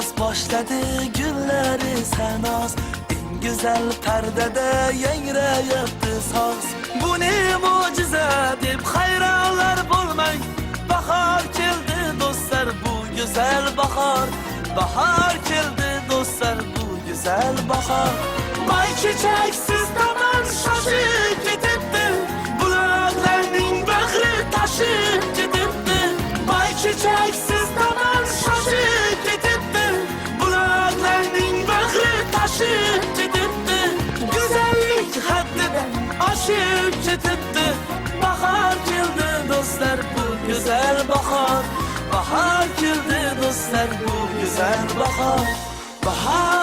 yaz başladı günleri sen az. En güzel perdede yengreyipti saz. Bu ne mucize deb hayranlar bo'lmang. Bahar keldi dostlar bu güzel bahar. Bahar keldi dostlar bu güzel bahar. May çiçeksiz tamam şaşıp ketibdi. Bulaklarning bahri taşıp ketibdi. May çiçeksiz tamam şaşıp ketibdi. Bulaklarning bahri taşıp ketibdi. Güzellik haddidan aşıp ketibdi. Bahar keldi dostlar bu güzel bahar. Bahar keldi dostlar bu güzel bahar. Bahar